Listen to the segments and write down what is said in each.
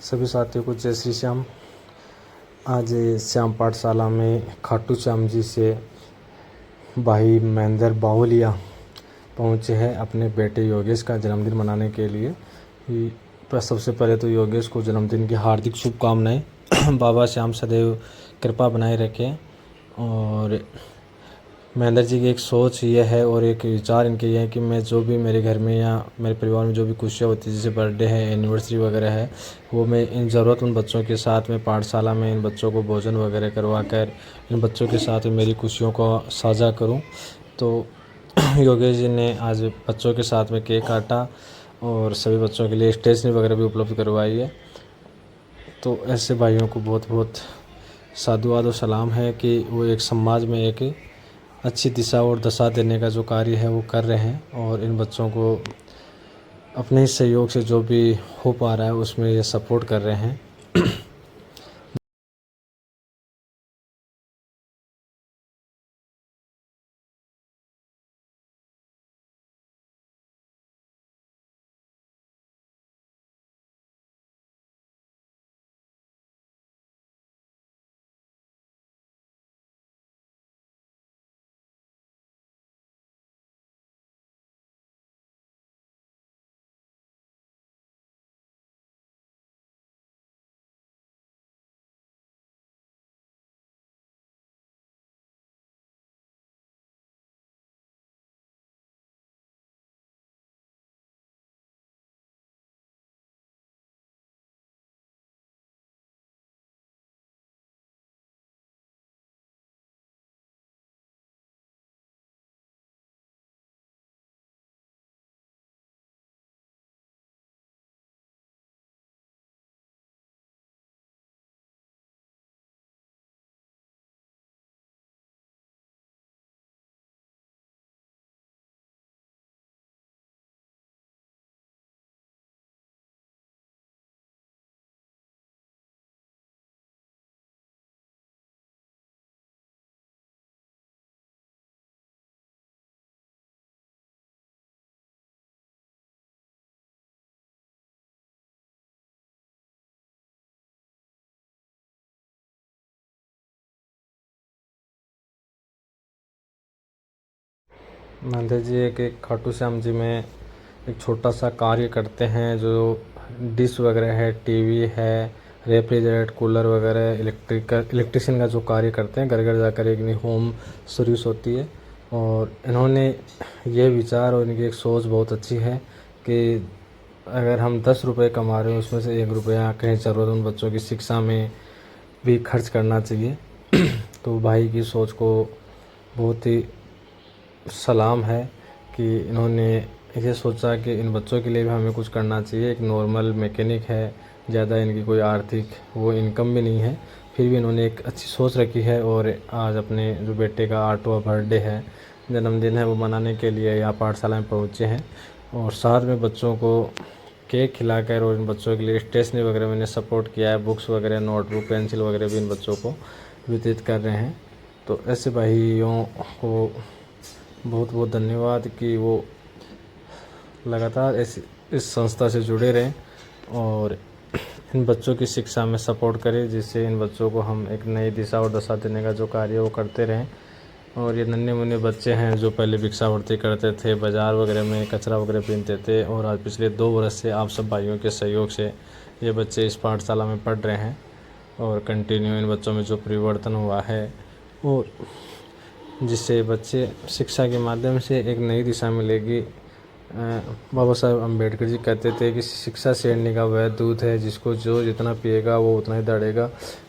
सभी साथियों को जय श्री श्याम। आज श्याम पाठशाला में खाटू श्याम जी से भाई महेंद्र बाहुलिया पहुँचे हैं अपने बेटे योगेश का जन्मदिन मनाने के लिए। सबसे पहले तो योगेश को जन्मदिन की हार्दिक शुभकामनाएं। बाबा श्याम सदैव कृपा बनाए रखें। और महेंद्र जी की एक सोच ये है और एक विचार इनके ये है कि मैं जो भी मेरे घर में या मेरे परिवार में जो भी खुशियाँ होती है, जैसे बर्थडे है, एनिवर्सरी वगैरह है, वो मैं इन ज़रूरतमंद बच्चों के साथ में पाठशाला में इन बच्चों को भोजन वगैरह करवा कर इन बच्चों के साथ में मेरी खुशियों को साझा करूं। तो योगेश जी ने आज बच्चों के साथ में केक काटा और सभी बच्चों के लिए स्टेशनरी वगैरह भी उपलब्ध करवाई है। तो ऐसे भाइयों को बहुत बहुत साधुवाद और सलाम है कि वो एक समाज में एक अच्छी दिशा और दशा देने का जो कार्य है वो कर रहे हैं और इन बच्चों को अपने ही सहयोग से जो भी हो पा रहा है उसमें ये सपोर्ट कर रहे हैं। महेंद्र जी एक खाटू श्याम जी में एक छोटा सा कार्य करते हैं, जो डिश वगैरह है, टीवी है, रेफ्रिजरेटर, कूलर वगैरह, इलेक्ट्रिशियन का जो कार्य करते हैं, घर घर जाकर एक नई होम सर्विस होती है। और इन्होंने ये विचार और इनकी एक सोच बहुत अच्छी है कि अगर हम 10 रुपये कमा रहे हैं उसमें से 1 रुपया कहीं ज़रूरतमंद बच्चों की शिक्षा में भी खर्च करना चाहिए। तो भाई की सोच को बहुत ही सलाम है कि इन्होंने ये सोचा कि इन बच्चों के लिए भी हमें कुछ करना चाहिए। एक नॉर्मल मैकेनिक है, ज़्यादा इनकी कोई आर्थिक वो इनकम भी नहीं है, फिर भी इन्होंने एक अच्छी सोच रखी है और आज अपने जो बेटे का 8वां बर्थडे है, जन्मदिन है, वो मनाने के लिए यहाँ पाठशाला में पहुँचे हैं। और साथ में बच्चों को केक खिलाकर और इन बच्चों के लिए स्टेशनरी वगैरह मैंने सपोर्ट किया है, बुक्स वगैरह, नोटबुक, पेंसिल वगैरह भी इन बच्चों को वितरित कर रहे हैं। तो ऐसे भाइयों को बहुत बहुत धन्यवाद कि वो लगातार इस संस्था से जुड़े रहें और इन बच्चों की शिक्षा में सपोर्ट करें, जिससे इन बच्चों को हम एक नई दिशा और दशा देने का जो कार्य वो करते रहें। और ये नन्हे मुन्ने बच्चे हैं जो पहले भिक्षावृत्ति करते थे, बाज़ार वगैरह में कचरा वगैरह बीनते थे, और आज पिछले 2 वर्ष से आप सब भाइयों के सहयोग से ये बच्चे इस पाठशाला में पढ़ रहे हैं। और कंटिन्यू इन बच्चों में जो परिवर्तन हुआ है और जिससे बच्चे शिक्षा के माध्यम से एक नई दिशा मिलेगी। बाबा साहब अम्बेडकर जी कहते थे कि शिक्षा शेरनी का वह दूध है जिसको जो जितना पिएगा वो उतना ही दौड़ेगा।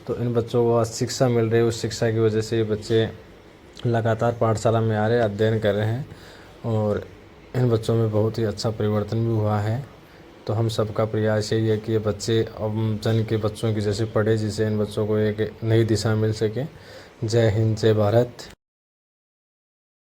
तो इन बच्चों को आज शिक्षा मिल रही है, उस शिक्षा की वजह से ये बच्चे लगातार पाठशाला में आ रहे हैं, अध्ययन कर रहे हैं और इन बच्चों में बहुत ही अच्छा परिवर्तन भी हुआ है। तो हम सबका प्रयास यही है कि ये बच्चे अब जन के बच्चों की जैसे पढ़े, जिससे इन बच्चों को एक नई दिशा मिल सके। जय हिंद, जय भारत।